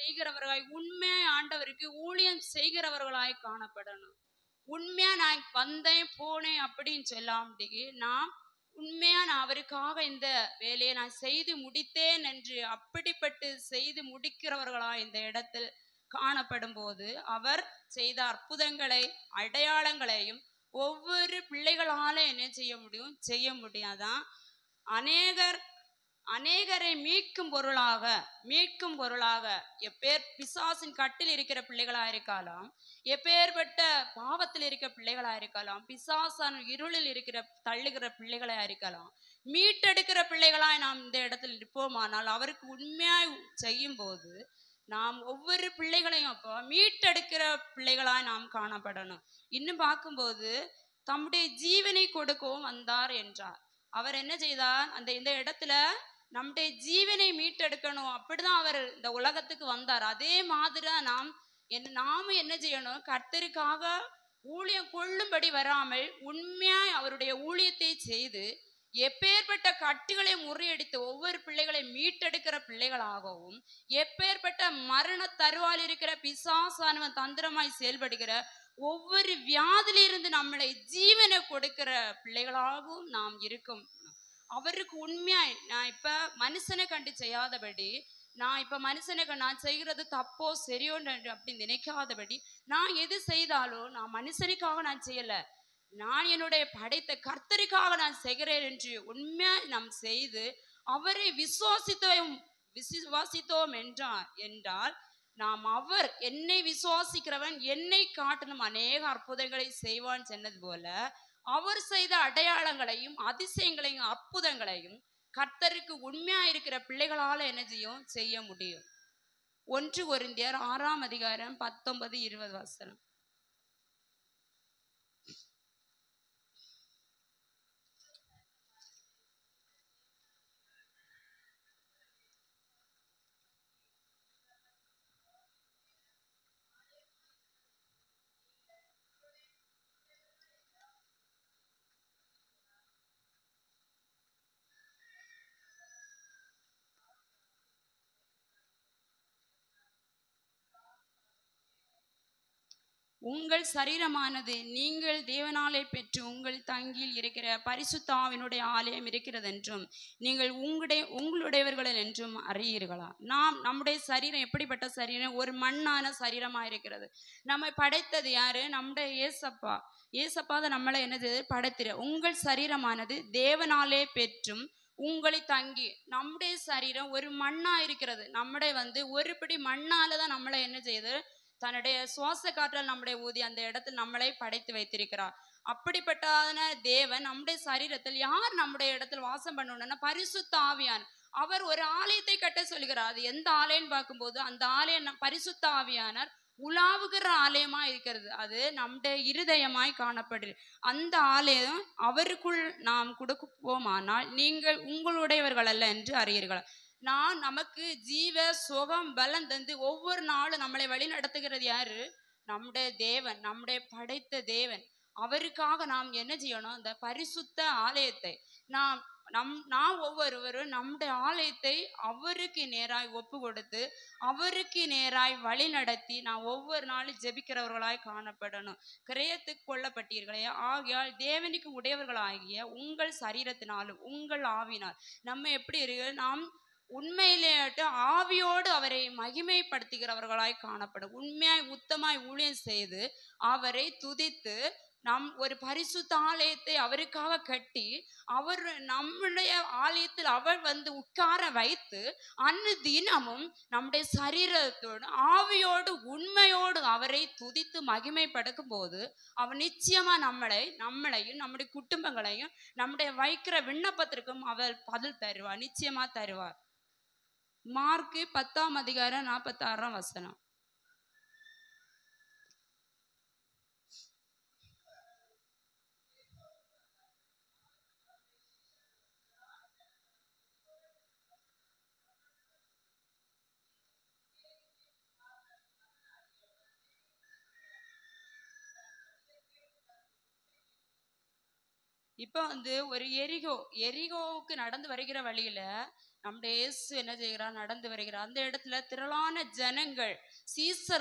செய்கிறவர்களாய் உண்மையாய் ஆண்டவருக்கு ஊழியம் செய்கிறவர்களாய் காணப்படணும். உண்மையா நான் வந்தேன் போனேன் அப்படின்னு சொல்லாம நான் உண்மையா நான் அவருக்காக இந்த வேலையை நான் செய்து முடித்தேன் என்று அப்படிப்பட்டு செய்து முடிக்கிறவர்களா இந்த இடத்தில் காணப்படும் போது அவர் செய்த அற்புதங்களை அடையாளங்களையும் ஒவ்வொரு பிள்ளைகளால என்ன செய்ய முடியும், செய்ய முடியாதான். அநேகரை மீட்கும் பொருளாக எப்பேர் பிசாசின் கட்டில் இருக்கிற பிள்ளைகளா இருக்கலாம், எப்பேற்பட்ட பாவத்தில் இருக்கிற பிள்ளைகளா இருக்கலாம், பிசாசான இருளில் இருக்கிற தள்ளுகிற பிள்ளைகளா இருக்கலாம், மீட்டெடுக்கிற பிள்ளைகளாய் நாம் இந்த இடத்தில் இருப்போமானால் அவருக்கு உண்மையாய் செய்யும் போது நாம் ஒவ்வொரு பிள்ளைகளையும் அப்போ மீட்டெடுக்கிற பிள்ளைகளாய் நாம் காணப்படணும். இன்னும் பார்க்கும்போது தம்முடைய ஜீவனை கொடுக்கவும் வந்தார் என்றார். அவர் என்ன செய்தார், இந்த இடத்துல நம்முடைய ஜீவனை மீட்டெடுக்கணும், அப்படிதான் அவர் இந்த உலகத்துக்கு வந்தார். அதே மாதிரி நாம என்ன செய்யணும், கர்த்தருக்காக ஊழியம் கொள்ளும்படி வராமல் உண்மையாய் அவருடைய ஊழியத்தை செய்து எப்பேற்பட்ட கட்டுகளை முறியடித்து ஒவ்வொரு பிள்ளைகளை மீட்டெடுக்கிற பிள்ளைகளாகவும், எப்பேற்பட்ட மரண தருவால் இருக்கிற பிசாசானவன் தந்திரமாய் செயல்படுகிற ஒவ்வொரு வியாதியிலிருந்து நம்மளை ஜீவனை கொடுக்கிற பிள்ளைகளாகவும் நாம் இருக்கும். அவருக்கு உண்மையாய் நான் இப்ப மனுஷனை கண்டு செய்யாதபடி, நான் இப்ப மனுஷனை நான் செய்கிறது தப்போ சரியோ அப்படி நினைக்காதபடி, நான் எது செய்தாலும் நான் மனுஷனுக்காக நான் செய்யல, நான் என்னுடைய படைத்த கர்த்தருக்காக நான் செய்கிறேன் என்று உண்மையாய் நாம் செய்து அவரை விசுவாசித்தோம் என்றால் நாம் அவர் என்னை விசுவாசிக்கிறவன் என்னை காட்டிலும் அநேக அற்புதங்களை செய்வான் சொன்னது போல அவர் செய்த அடையாளங்களையும் அதிசயங்களையும் அற்புதங்களையும் கர்த்தருக்கு உண்மையா இருக்கிற பிள்ளைகளால என்ன செய்ய முடியும். 1 கொரிந்தியர் 6ஆம் அதிகாரம் 19-20 வசனம். உங்கள் சரீரமானது நீங்கள் தேவனாலே பெற்று உங்கள் தங்கியில் இருக்கிற பரிசுத்த ஆவியினுடைய ஆலயம் இருக்கிறது என்றும் நீங்கள் உங்களுடையவர்கள் என்றும் அறியீர்களா. நம்முடைய சரீரம் எப்படிப்பட்ட சரீரம், ஒரு மண்ணான சரீரமா இருக்கிறது. நம்மை படைத்தது யாரு, நம்முடைய ஏசப்பா தான் நம்மளை என்னது படைத்திர. உங்கள் சரீரமானது தேவனாலே பெற்றும் உங்களை தங்கி, நம்முடைய சரீரம் ஒரு மண்ணா இருக்கிறது. நம்முடைய ஒரு பிடி மண்ணால தான் நம்மளை என்ன செய்யுது, தன்னுடைய சுவாச காற்றால் நம்முடைய ஊதி அந்த இடத்தில் நம்மளை படைத்து வைத்திருக்கிறார். அப்படிப்பட்ட தேவன் நம்முடைய சரீரத்தில் யார் நம்முடைய இடத்தில் வாசம் பண்ணணும்னா பரிசுத்த ஆவியான். அவர் ஒரு ஆலயத்தை கட்ட சொல்கிறார். அது எந்த ஆலயம்னு பார்க்கும்போது அந்த ஆலயம் பரிசுத்த ஆவியானார் உலாவுகிற ஆலயமா இருக்கிறது. அது நம்முடைய இருதயமாய் காணப்படுது. அந்த ஆலயம் அவருக்குள் நாம் கொடுப்போமானால் நீங்கள் உங்களுடையவர்கள் அல்ல என்று அறியீர்கள். நமக்கு ஜீவ சுகம் பலம் தந்து ஒவ்வொரு நாளும் நம்மளை வழி நடத்துகிறது யாரு, நம்முடைய தேவன், நம்முடைய படைத்த தேவன். அவருக்காக நாம் என்ன செய்யணும், அந்த பரிசுத்த ஆலயத்தை நாம் ஒவ்வொருவரும் நம்முடைய ஆலயத்தை அவருக்கு நேராய் ஒப்பு கொடுத்து அவருக்கு நேராய் வழி நடத்தி நாம் ஒவ்வொரு நாளும் ஜெபிக்கிறவர்களாய் காணப்படணும். கிரயத்துக்கு கொள்ளப்பட்டீர்களே, ஆகையால் தேவனுக்கு உடையவர்களாகிய உங்கள் சரீரத்தினாலும் உங்கள் ஆவினால் நம்ம எப்படி இருக்கு, நாம் உண்மையிலேட்டு ஆவியோடு அவரை மகிமைப்படுத்துகிறவர்களாய் காணப்படும். உண்மையாய் உத்தமாய் ஊழியம் செய்து அவரை துதித்து ஒரு பரிசுத்த ஆலயத்தை அவருக்காக கட்டி அவர் நம்முடைய ஆலயத்தில் அவர் உட்கார வைத்து தினமும் நம்முடைய சரீரத்தோடு ஆவியோடு உண்மையோடு அவரை துதித்து மகிமைப்படுத்தும் போது அவர் நிச்சயமா நம்மளையும் நம்முடைய குடும்பங்களையும் நம்முடைய வைக்கிற விண்ணப்பத்திற்கும் அவர் பதில் தருவார், நிச்சயமா தருவார். மார்க்கு 10ஆம் அதிகாரம் 46ஆம் வசனம். இப்ப ஒரு எரிகோவுக்கு நடந்து வருகிற வழியில நம்முடைய இயேசு என்ன செய்கிறார்? நடந்து வருகிறார். அந்த இடத்துல திரளான ஜனங்கள், சீசர்